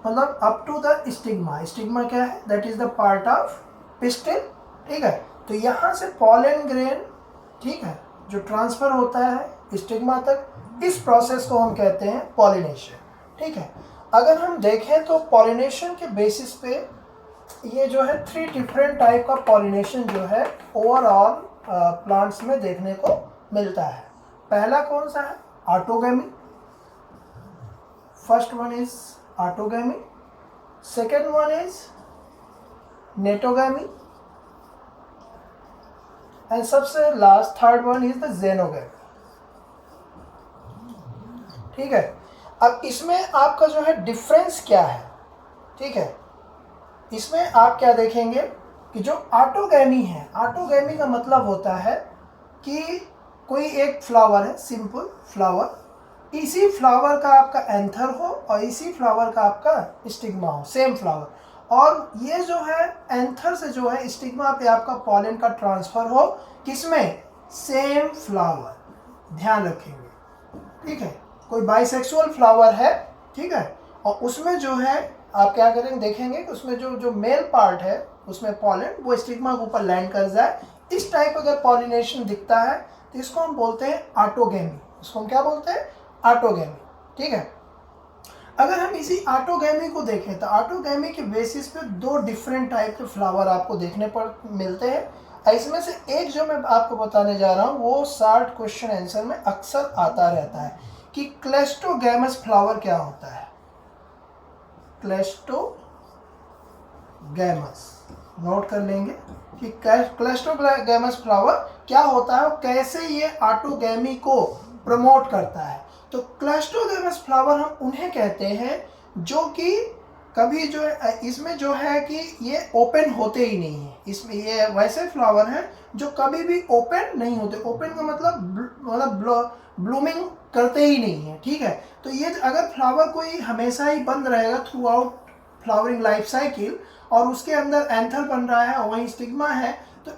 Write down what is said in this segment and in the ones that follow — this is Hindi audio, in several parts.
मतलब up to the stigma. Stigma क्या है? That is the part of pistil, ठीक है। तो यहाँ से पॉलन ग्रेन, ठीक है, जो ट्रांसफर होता है स्टिग्मा तक, इस प्रोसेस को हम कहते हैं पॉलिनेशन, ठीक है। अगर हम देखें तो पॉलिनेशन के बेसिस पे ये जो है 3 डिफरेंट टाइप का पॉलिनेशन जो है ओवरऑल प्लांट्स में देखने को मिलता है। पहला कौन सा है? Autogamy. First one is autogamy, second one is geitonogamy, and सबसे last third one is the xenogamy, ठीक है। अब इसमें आपका जो है डिफरेंस क्या है, ठीक है। इसमें आप क्या देखेंगे कि जो ऑटोगैमी है, ऑटोगैमी का मतलब होता है कि कोई एक फ्लावर है, सिंपल फ्लावर, इसी फ्लावर का आपका एंथर हो और इसी फ्लावर का आपका स्टिग्मा हो, सेम फ्लावर, और ये जो है एंथर से जो है स्टिग्मा पे आपका पॉलन का ट्रांसफर हो, किसमें? सेम फ्लावर, ध्यान रखेंगे, ठीक है। कोई बाइसेक्सुअल फ्लावर है, ठीक है, और उसमें जो है आप क्या करेंगे, देखेंगे कि उसमें जो मेल पार्ट है उसमें पॉलन वो स्टिग्मा के ऊपर लैंड कर जाए। इस टाइप अगर पॉलिनेशन दिखता है तो इसको हम बोलते हैं ऑटोगैमी। इसको हम क्या बोलते हैं? ऑटोगैमी, ठीक है। अगर हम इसी ऑटोगैमी को देखें तो ऑटोगैमी के बेसिस पे 2 डिफरेंट टाइप के फ्लावर आपको देखने पर मिलते हैं। इसमें से एक जो मैं आपको बताने जा रहा हूँ वो 60 क्वेश्चन आंसर में अक्सर आता रहता है कि क्लेस्टोगैमस फ्लावर क्या होता है। क्लेस्टोगैमस नोट कर लेंगे कि क्लेस्टोगैमस फ्लावर क्या होता है और कैसे ये ऑटोगैमी को प्रमोट करता है। तो क्लेस्टोगैमस फ्लावर हम उन्हें कहते हैं जो कि कभी जो है इसमें जो है कि ये ओपन होते ही नहीं है। इसमें ये वैसे फ्लावर हैं जो कभी भी ओपन नहीं होते। ओपन का मतलब ब्लूमिंग करते ही नहीं है, ठीक है। तो ये अगर फ्लावर कोई हमेशा ही बंद रहेगा through out flowering life cycle और उसके अंदर एंथर बन रहा है और वहीं स्टिग्मा है, तो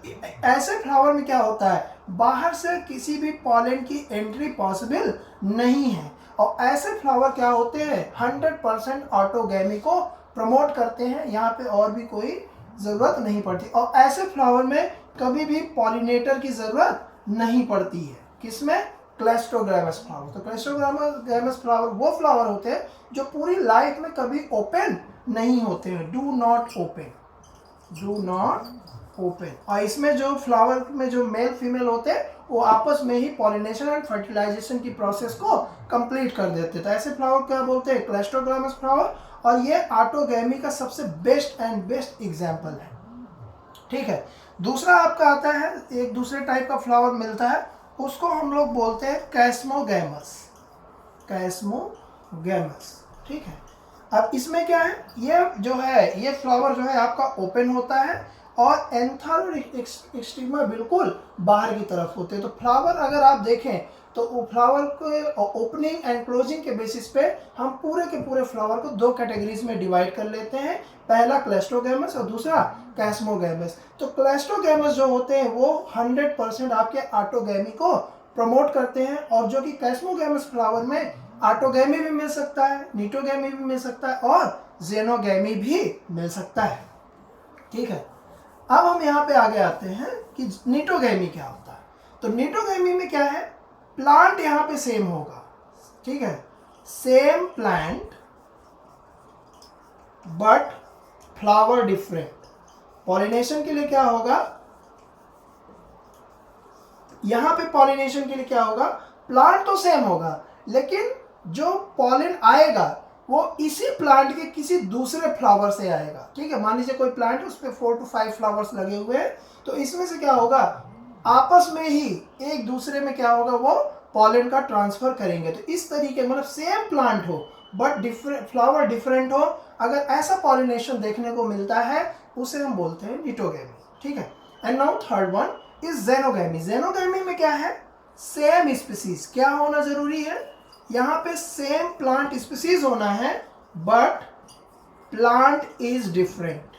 ऐसे फ्लावर में क्या होता है, बाहर से किसी भी पॉलन की एंट्री पॉसिबल नहीं है। और ऐसे फ्लावर क्या होते हैं, 100% ऑटोगैमी को प्रमोट करते हैं। यहाँ पे और भी कोई ज़रूरत नहीं पड़ती और ऐसे फ्लावर में कभी भी पॉलिनेटर की ज़रूरत नहीं पड़ती है। किसमें? क्लेस्टोगैमस फ्लावर। तो क्लेस्टोगैमस फ्लावर वो फ्लावर होते हैं जो पूरी लाइफ में कभी ओपन नहीं होते हैं। Do not open. और इसमें जो फ्लावर में जो मेल फीमेल होते हैं वो आपस में ही पॉलिनेशन एंड फर्टिलाइजेशन की प्रोसेस को कंप्लीट कर देते हैं। तो ऐसे फ्लावर क्या बोलते हैं? क्लेस्टोगैमस फ्लावर। और ये ऑटोगैमी का सबसे बेस्ट एग्जाम्पल है, ठीक है। दूसरा आपका आता है, एक दूसरे टाइप का फ्लावर मिलता है, उसको हम लोग बोलते हैं कैस्मोगैमस, ठीक है। अब इसमें क्या है, ये जो है ये फ्लावर जो है आपका ओपन होता है और एंथर और स्टिग्मा बिल्कुल बाहर की तरफ होते हैं। तो फ्लावर अगर आप देखें तो वो फ्लावर के ओपनिंग एंड क्लोजिंग के बेसिस पे हम पूरे के पूरे फ्लावर को 2 कैटेगरीज में डिवाइड कर लेते हैं। पहला क्लेस्टोगैमस और दूसरा कैस्मोगैमस। तो क्लेस्टोगैमस जो होते हैं वो 100% आपके ऑटोगैमी को प्रमोट करते हैं, और जो कि कैस्मोगैमस फ्लावर में ऑटोगैमी भी मिल सकता है, नीटोगैमी भी मिल सकता है और जेनोगैमी भी मिल सकता है, ठीक है। अब हम यहाँ पे आगे आते हैं कि नीटोगैमी क्या होता है। तो नीटोगैमी में क्या है, प्लांट यहाँ पे सेम होगा, ठीक है, same plant but flower different. Pollination के लिए क्या होगा, यहाँ पे पॉलिनेशन के लिए क्या होगा, प्लांट तो सेम होगा लेकिन जो पॉलन आएगा वो इसी प्लांट के किसी दूसरे फ्लावर से आएगा, ठीक है। मान लीजिए कोई प्लांट है, उस पर 4 to 5 फ्लावर्स लगे हुए हैं, तो इसमें से क्या होगा, आपस में ही एक दूसरे में क्या होगा, वो पॉलन का ट्रांसफर करेंगे। तो इस तरीके मतलब सेम प्लांट हो बट डिफरेंट फ्लावर डिफरेंट हो, अगर ऐसा पॉलिनेशन देखने को मिलता है उसे हम बोलते हैं नीटोगैमी, ठीक है। And now third one is xenogamy. Xenogamy में क्या है, सेम स्पीसीज क्या होना जरूरी है, यहाँ पे सेम प्लांट स्पीसीज होना है बट प्लांट इज डिफरेंट,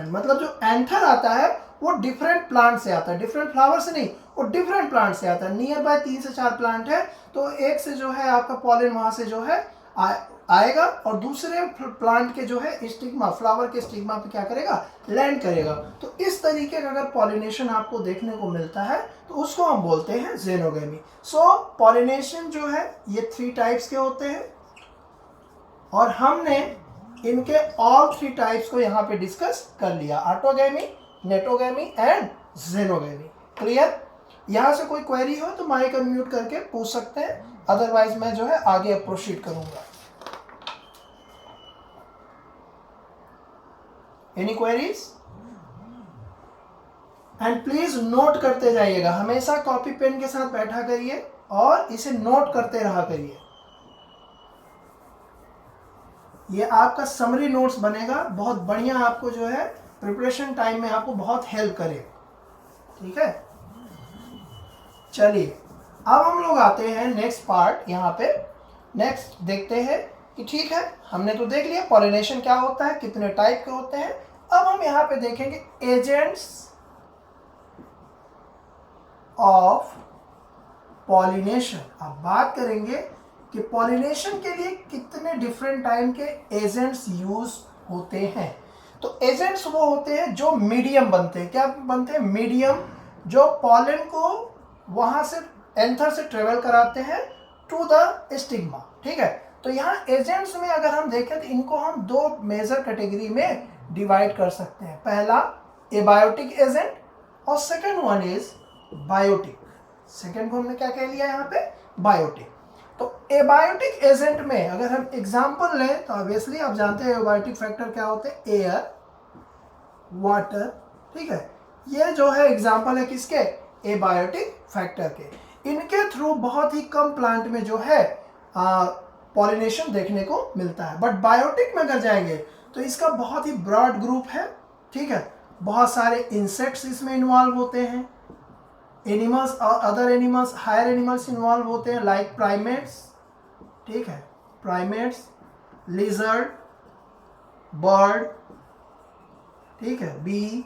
मतलब जो एंथर आता है वो डिफरेंट प्लांट से आता है, डिफरेंट फ्लावर से नहीं, वो डिफरेंट प्लांट से आता है। नियर बाय 3 से 4 प्लांट है तो एक से जो है आपका पॉलन वहां से जो है आएगा और दूसरे प्लांट के जो है स्टिग्मा, फ्लावर के स्टिग्मा पे क्या करेगा, लैंड करेगा। तो इस तरीके का अगर पॉलिनेशन आपको देखने को मिलता है तो उसको हम बोलते हैं जेनोगेमी। सो पॉलिनेशन जो है ये 3 टाइप्स के होते हैं और हमने इनके ऑल 3 टाइप्स को यहाँ पे डिस्कस कर लिया, ऑटोगेमी, नेटोगेमी एंड जेनोगेमी। क्लियर? यहाँ से कोई क्वेरी हो तो माइक अनम्यूट करके पूछ सकते हैं, अदरवाइज मैं जो है आगे प्रोसीड करूंगा। Any queries? And please note करते जाइएगा, हमेशा कॉपी पेन के साथ बैठा करिए और इसे नोट करते रहा करिए। ये आपका समरी नोट्स बनेगा, बहुत बढ़िया, आपको जो है प्रिपरेशन टाइम में आपको बहुत हेल्प करेगा। ठीक है, चलिए अब हम लोग आते हैं नेक्स्ट पार्ट। यहाँ पे नेक्स्ट देखते हैं कि ठीक है, हमने तो देख लिया पॉलिनेशन क्या होता है, कितने टाइप के होते हैं। अब हम यहाँ पे देखेंगे एजेंट्स ऑफ पॉलिनेशन। अब बात करेंगे कि पॉलिनेशन के लिए कितने डिफरेंट टाइप के एजेंट्स यूज होते हैं। तो एजेंट्स वो होते हैं जो मीडियम बनते हैं। क्या बनते हैं? मीडियम, जो पॉलन को वहां से एंथर से ट्रेवल कराते हैं टू द स्टिग्मा। ठीक है, तो यहाँ एजेंट्स में अगर हम देखें तो इनको हम 2 मेजर कैटेगरी में डिवाइड कर सकते हैं। पहला एबायोटिक एजेंट और second one is biotic. Second को हमने क्या कह लिया यहाँ पे? बायोटिक। तो एबायोटिक एजेंट में अगर हम एग्जांपल लें तो ऑब्वियसली आप जानते हैं एबायोटिक फैक्टर क्या होते हैं? Air, water. ठीक है, ये जो है एग्जांपल है किसके? एबायोटिक फैक्टर के। इनके थ्रू बहुत ही कम प्लांट में जो है पॉलिनेशन देखने को मिलता है। बट बायोटिक में अगर जाएंगे तो इसका बहुत ही ब्रॉड ग्रुप है। ठीक है, बहुत सारे इंसेक्ट्स इसमें इन्वॉल्व होते हैं, एनिमल्स और other animals, higher animals involve होते हैं लाइक प्राइमेट्स। ठीक है, प्राइमेट्स, लिजर्ड, बर्ड, ठीक है, bee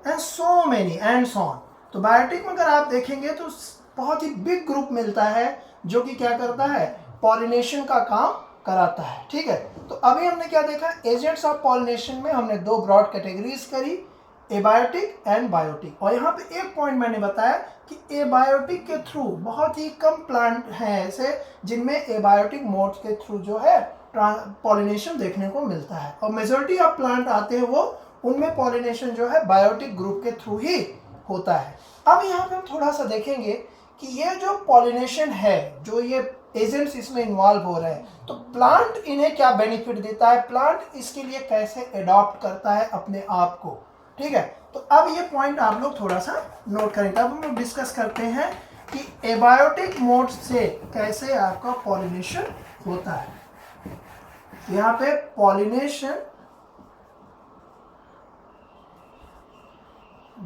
and so many and so on. तो बायोटिक में अगर आप देखेंगे तो बहुत ही बिग ग्रुप मिलता है जो कि क्या करता है? पॉलिनेशन का काम कराता है। ठीक है, तो अभी हमने क्या देखा? एजेंट्स ऑफ पॉलिनेशन में हमने 2 ब्रॉड कैटेगरीज करी, एबायोटिक एंड बायोटिक। और यहाँ पे एक पॉइंट मैंने बताया कि एबायोटिक के थ्रू बहुत ही कम प्लांट हैं ऐसे जिनमें एबायोटिक मोड के थ्रू जो है पॉलिनेशन देखने को मिलता है, और मेजॉरिटी ऑफ प्लांट आते हैं वो उनमें पॉलिनेशन जो है बायोटिक ग्रुप के थ्रू ही होता है। अब यहाँ पे हम थोड़ा सा देखेंगे कि ये जो पॉलिनेशन है, जो ये एजेंट्स इसमें इन्वॉल्व हो रहे हैं, तो प्लांट इन्हें क्या बेनिफिट देता है, प्लांट इसके लिए कैसे अडॉप्ट करता है अपने आप को। ठीक है, तो अब ये पॉइंट आप लोग थोड़ा सा नोट करें। तब हम लोग डिस्कस करते हैं कि एबायोटिक मोड से कैसे आपका पॉलिनेशन होता है। यहाँ पे पॉलिनेशन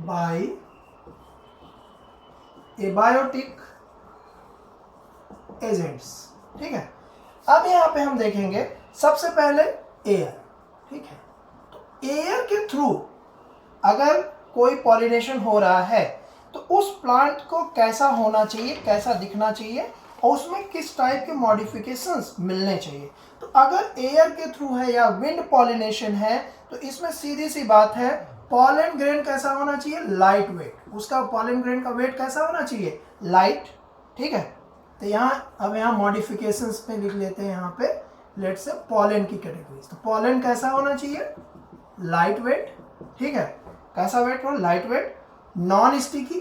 बाय एबायोटिक एजेंट्स। ठीक है, अब यहाँ पे हम देखेंगे सबसे पहले एयर। ठीक है, तो एयर के थ्रू अगर कोई पॉलिनेशन हो रहा है तो उस प्लांट को कैसा होना चाहिए, कैसा दिखना चाहिए, और उसमें किस टाइप के मॉडिफिकेशंस मिलने चाहिए। तो अगर एयर के थ्रू है या विंड पॉलिनेशन है तो इसमें सीधी सी बात है, पॉलन ग्रेन कैसा होना चाहिए? Light weight. उसका पॉलन ग्रेन का वेट कैसा होना चाहिए? लाइट। ठीक है, तो यहाँ अब यहाँ मॉडिफिकेशंस पे लिख लेते हैं, यहाँ पे लेट से पॉलन की कैटेगरीज। तो पॉलन कैसा होना चाहिए? Light weight. ठीक है, कैसा वेट हो? Light weight. नॉन स्टिकी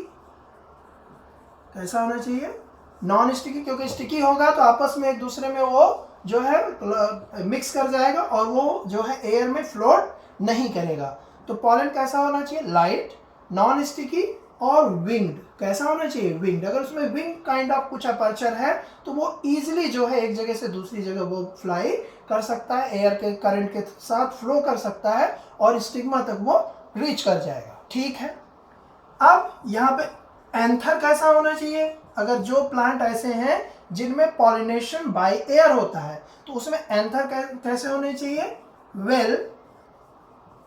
कैसा होना चाहिए? नॉन स्टिकी, क्योंकि स्टिकी होगा तो आपस में एक दूसरे में वो जो है मिक्स कर जाएगा और वो जो है एयर में फ्लोट नहीं करेगा। तो पॉलन कैसा होना चाहिए? लाइट, नॉन स्टिकी और विंग्ड। कैसा होना चाहिए? विंग्ड। अगर उसमें विंग काइंड ऑफ कुछ अपर्चर है तो वो इजीली जो है एक जगह से दूसरी जगह वो फ्लाई कर सकता है, एयर के करंट के साथ फ्लो कर सकता है और स्टिग्मा तक वो रीच कर जाएगा। ठीक है, अब यहाँ पे एंथर कैसा होना चाहिए? अगर जो प्लांट ऐसे हैं जिनमें पॉलिनेशन बाय एयर होता है तो उसमें एंथर कैसे होने चाहिए? Well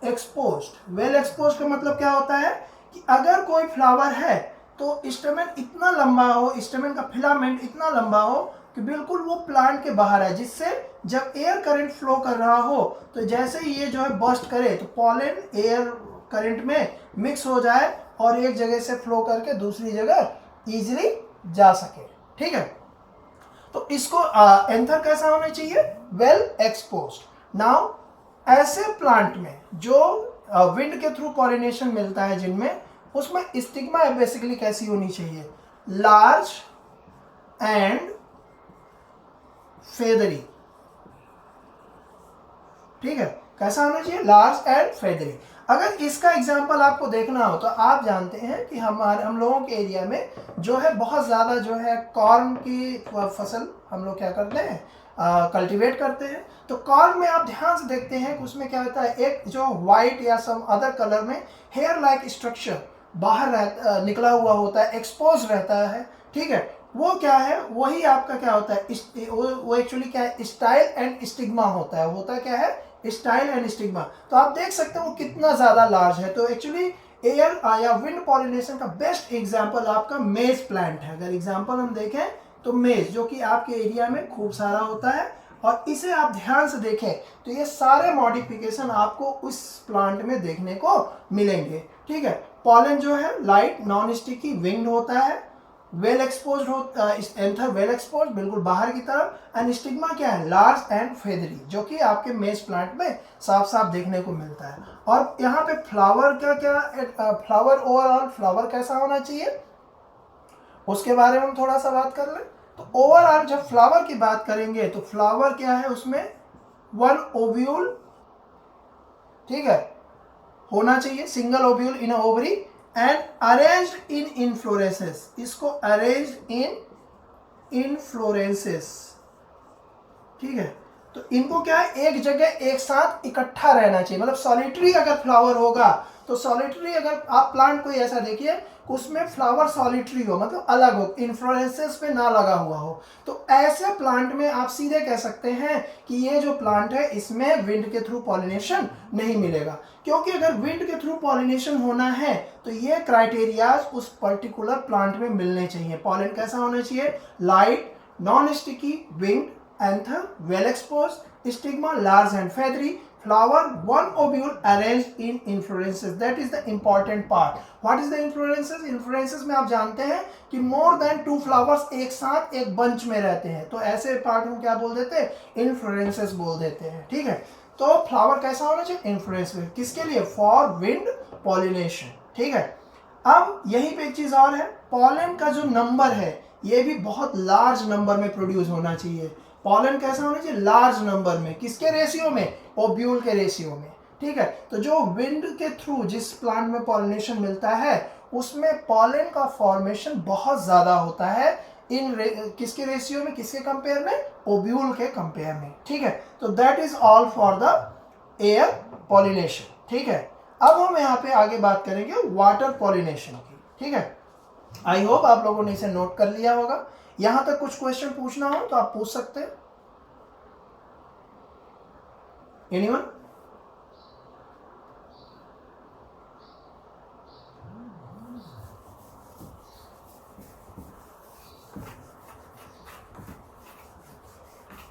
exposed. वेल एक्सपोज्ड का मतलब क्या होता है कि अगर कोई फ्लावर है तो स्टेमेन इतना लंबा हो, स्टेमेन का फिलामेंट इतना लंबा हो कि बिल्कुल वो प्लांट के बाहर है, जिससे जब एयर करंट फ्लो कर रहा हो तो जैसे ही ये जो है बर्स्ट करे तो पॉलन एयर करंट में मिक्स हो जाए और एक जगह से फ्लो करके दूसरी जगह इजीली जा सके। ठीक है, तो इसको एंथर कैसा होना चाहिए, वेल एक्सपोज्ड। नाउ ऐसे प्लांट में जो विंड के थ्रू पॉलिनेशन मिलता है जिनमें, उसमें स्टिग्मा बेसिकली कैसी होनी चाहिए, लार्ज एंड फेदरी। ठीक है, कैसा होना चाहिए, लार्ज एंड फेदरी। अगर इसका एग्जांपल आपको देखना हो तो आप जानते हैं कि हम लोगों के एरिया में जो है बहुत ज़्यादा जो है कॉर्न की फसल हम लोग क्या करते हैं, कल्टीवेट करते हैं। तो कॉर्न में आप ध्यान से देखते हैं कि उसमें क्या होता है, एक जो वाइट या सम अदर कलर में हेयर लाइक स्ट्रक्चर बाहर निकला हुआ होता है, एक्सपोज रहता है। ठीक है, वो क्या है, वही आपका क्या होता है, वो एक्चुअली क्या है, स्टाइल एंड स्टिग्मा होता है। होता क्या है, स्टाइल एंड स्टिग्मा। तो आप देख सकते हो वो कितना ज़्यादा लार्ज है। तो एक्चुअली एयर या विंड पॉलिनेशन का बेस्ट एग्जाम्पल आपका मेज प्लांट है। अगर एग्जाम्पल हम देखें तो मेज, जो कि आपके एरिया में खूब सारा होता है, और इसे आप ध्यान से देखें तो ये सारे मॉडिफिकेशन आपको उस प्लांट में देखने को मिलेंगे। ठीक है, पॉलन जो है लाइट नॉन स्टिकी विंग्ड होता है, वेल एक्सपोज्ड होता है, एंथर वेल एक्सपोज्ड बिल्कुल बाहर की तरफ, एंड स्टिग्मा क्या है, लार्ज एंड फेदरी, जो कि आपके मेज प्लांट में साफ साफ देखने को मिलता है। और यहाँ पे फ्लावर फ्लावर ओवरऑल फ्लावर कैसा होना चाहिए, उसके बारे में हम थोड़ा सा बात कर लें। तो ओवरऑल जब फ्लावर की बात करेंगे तो फ्लावर क्या है, उसमें वन ओव्यूल, ठीक है, होना चाहिए, single ovule in ovary, and arranged in inflorescence. इसको अरेंज्ड इन इनफ्लोरेसेस। ठीक है, तो इनको क्या है, एक जगह एक साथ इकट्ठा रहना चाहिए। मतलब सॉलिटरी अगर फ्लावर होगा तो सॉलिटरी, अगर आप प्लांट कोई ऐसा देखिए उसमें फ्लावर सॉलिटरी हो, मतलब अलग हो, इन्फ्लोरेसेस पे ना लगा हुआ हो, तो ऐसे प्लांट में आप सीधे कह सकते हैं कि ये जो प्लांट है इसमें विंड के थ्रू पॉलिनेशन नहीं मिलेगा। क्योंकि अगर विंड के थ्रू पॉलिनेशन होना है तो ये क्राइटेरियाज उस पर्टिकुलर प्लांट में मिलने चाहिए। पॉलन कैसा होना चाहिए, light non sticky winged, anther well exposed, stigma large and feathery, flower one ovule arranged in inflorescences. That is the important part. What is the inflorescences? Inflorescences में आप जानते हैं कि more than 2 flowers एक साथ एक bunch में रहते हैं, तो ऐसे पार्ट को क्या बोल देते हैं, inflorescences बोल देते हैं। ठीक है, तो फ्लावर कैसा होना चाहिए, inflorescences, किसके लिए, फॉर विंड पॉलिनेशन। ठीक है, अब यहीं पे एक चीज और है, पॉलन का जो नंबर है ये भी बहुत लार्ज नंबर में प्रोड्यूस होना चाहिए। पॉलन कैसा होना चाहिए, लार्ज नंबर में, किसके रेशियो में, ओब्यूल के रेशियो में। ठीक है, तो जो विंड के थ्रू जिस प्लांट में पॉलिनेशन मिलता है उसमें पॉलन का फॉर्मेशन बहुत ज्यादा होता है, किसके रेशियो में, किसके कंपेयर में, ओब्यूल के कंपेयर में। ठीक है, तो that is all for the air pollination. ठीक है, अब हम यहाँ पे आगे बात करेंगे वाटर पॉलिनेशन की। ठीक है, आई होप आप लोगों ने इसे नोट कर लिया होगा। यहां तक कुछ क्वेश्चन पूछना हो तो आप पूछ सकते हैं, एनीवन?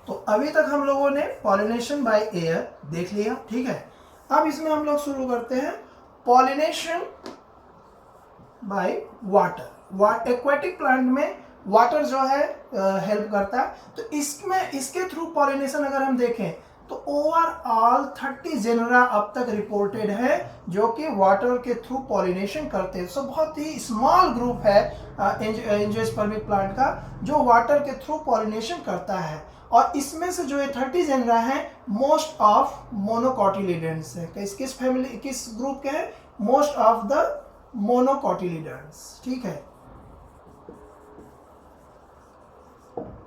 तो अभी तक हम लोगों ने पॉलिनेशन बाय एयर देख लिया। ठीक है, अब इसमें हम लोग शुरू करते हैं pollination by water. Aquatic plant में वाटर जो है हेल्प करता है, तो इसमें इसके थ्रू पॉलिनेशन अगर हम देखें तो ओवरऑल 30 जेनरा अब तक रिपोर्टेड है जो कि वाटर के थ्रू पॉलिनेशन करते हैं। सो बहुत ही स्मॉल ग्रुप है एंजियोस्पर्मिक प्लांट का जो वाटर के थ्रू पॉलिनेशन करता है, और इसमें से जो ये 30 जेनरा है मोस्ट ऑफ मोनोकॉटिलिडेंस है। किस फैमिली, किस ग्रुप के हैं, मोस्ट ऑफ द मोनोकॉटिलिडेंस। ठीक है,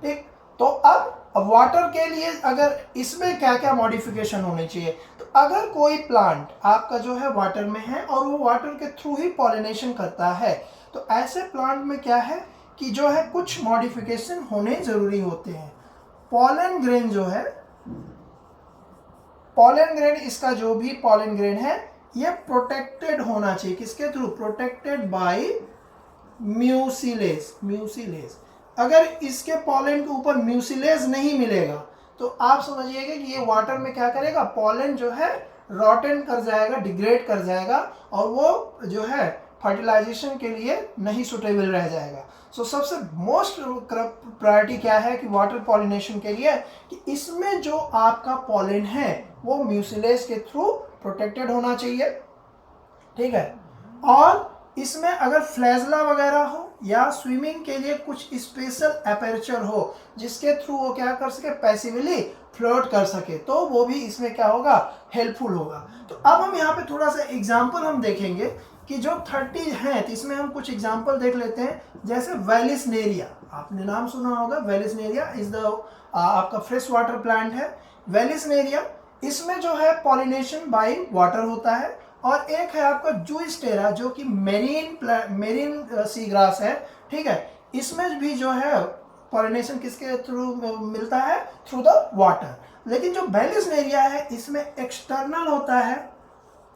ठीक, तो अब वाटर के लिए अगर इसमें क्या क्या मॉडिफिकेशन होने चाहिए, तो अगर कोई प्लांट आपका जो है वाटर में है और वो वाटर के थ्रू ही पॉलिनेशन करता है, तो ऐसे प्लांट में क्या है कि जो है कुछ मॉडिफिकेशन होने जरूरी होते हैं। पॉलन ग्रेन जो है, पॉलन ग्रेन, इसका जो भी पॉलन ग्रेन है ये प्रोटेक्टेड होना चाहिए, किसके through, protected by mucilage. Mucilage, अगर इसके पॉलन के ऊपर म्यूसिलेज नहीं मिलेगा तो आप समझिएगा कि ये वाटर में क्या करेगा, पॉलन जो है रॉटन कर जाएगा, डिग्रेड कर जाएगा, और वो जो है फर्टिलाइजेशन के लिए नहीं सुटेबल रह जाएगा। सो सबसे मोस्ट प्रायोरिटी क्या है कि वाटर पॉलिनेशन के लिए, कि इसमें जो आपका पॉलन है वो म्यूसिलेज के थ्रू प्रोटेक्टेड होना चाहिए, ठीक है। और इसमें अगर फ्लैजला वगैरह हो या स्विमिंग के लिए कुछ स्पेशल एपर्चर हो जिसके थ्रू वो क्या कर सके, पैसिवली फ्लोट कर सके, तो वो भी इसमें क्या होगा, हेल्पफुल होगा। तो अब हम यहाँ पे थोड़ा सा एग्जांपल हम देखेंगे कि जो 30 हैं, तो इसमें हम कुछ एग्जांपल देख लेते हैं। जैसे वेलिसनेरिया, आपने नाम सुना होगा, वेलिसनेरिया इज द आपका फ्रेश वाटर प्लांट है। वेलिसनेरिया, इसमें जो है पॉलिनेशन बाय वाटर होता है। और एक है आपका जूस्टेरा जो कि मेरीन सी ग्रास है, ठीक है। इसमें भी जो है पॉलिनेशन किसके थ्रू मिलता है, थ्रू द वाटर। लेकिन जो वेलिसनेरिया है इसमें एक्सटर्नल होता है,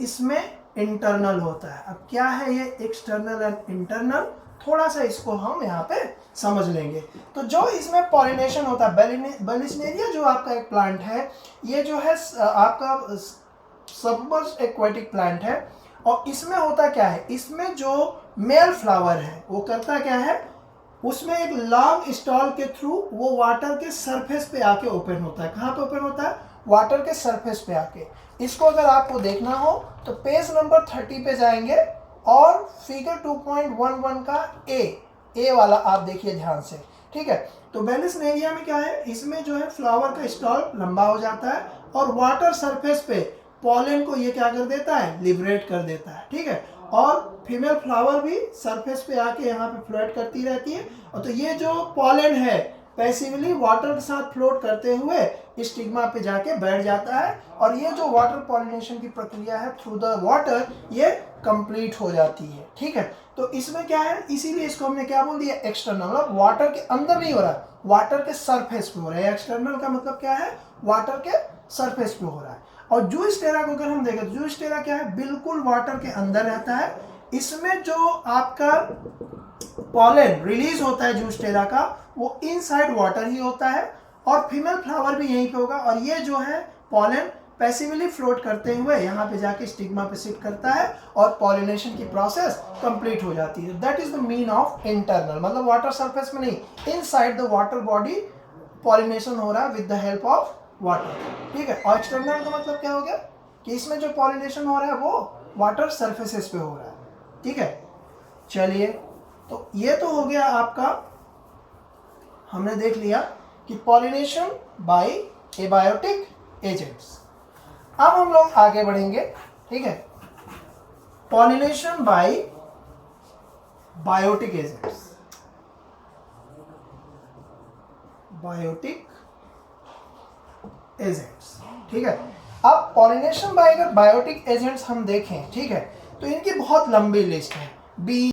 इसमें इंटरनल होता है। अब क्या है ये एक्सटर्नल एंड इंटरनल, थोड़ा सा इसको हम यहाँ पे समझ लेंगे। तो जो इसमें पॉलिनेशन होता है, वेलिसनेरिया जो आपका एक प्लांट है, ये जो है आपका सबमर्ज एक्वेटिक प्लांट है। और इसमें होता क्या है, इसमें जो मेल फ्लावर है वो करता क्या है, उसमें एक लॉन्ग स्टॉल के थ्रू वो वाटर के सरफेस पे आके ओपन होता है। कहाँ पे ओपन होता है, वाटर के सरफेस पे आके। इसको अगर आपको देखना हो तो पेज नंबर 30 पे जाएंगे और फिगर 2.11 का ए वाला आप देखिए ध्यान से, ठीक है। तो वेलिसनेरिया में क्या है, इसमें जो है फ्लावर का स्टॉल लंबा हो जाता है और वाटर सरफेस पे पॉलन को ये क्या कर देता है, लिबरेट कर देता है, ठीक है। और फीमेल फ्लावर भी सरफेस पे आके यहाँ पे फ्लोट करती रहती है। और तो ये जो पॉलन है पैसिवली वाटर के साथ फ्लोट करते हुए स्टिग्मा पे जाके बैठ जाता है, और ये जो वाटर पॉलिनेशन की प्रक्रिया है थ्रू द वाटर, ये कंप्लीट हो जाती है, ठीक है। तो इसमें क्या है, इसीलिए इसको हमने क्या बोल दिया, एक्सटर्नल। मतलब वाटर के अंदर नहीं हो रहा, वाटर के सरफेस पे हो रहा है। एक्सटर्नल का मतलब क्या है, वाटर के सरफेस पे हो रहा है। और जूस्टेरा को अगर हम देखें तो जूस्टेरा क्या है, बिल्कुल वाटर के अंदर रहता है। इसमें जो आपका पॉलन रिलीज होता है जूस्टेरा का, वो इनसाइड वाटर ही होता है। और फीमेल फ्लावर भी यहीं पे होगा। और ये जो है पॉलन पैसिवली फ्लोट करते हुए यहाँ पे जाके स्टिग्मा पे सिट करता है और पॉलिनेशन की प्रोसेस कंप्लीट हो जाती है। That is the mean of internal, मतलब वाटर सरफेस में नहीं, inside the water body pollination हो रहा है with the help of water, ठीक है। और एक्सटर्नल का मतलब क्या हो गया, कि इसमें जो पॉलिनेशन हो रहा है वो वाटर सरफेसेस पे हो रहा है, ठीक है। चलिए, तो ये तो हो गया आपका, हमने देख लिया कि पॉलिनेशन बाय एबायोटिक एजेंट्स। अब हम लोग आगे बढ़ेंगे, ठीक है। Pollination by biotic agents, biotic agents, ठीक है। अब पॉलिनेशन बाय अगर बायोटिक एजेंट्स हम देखें, ठीक है, तो इनकी बहुत लंबी लिस्ट है, बी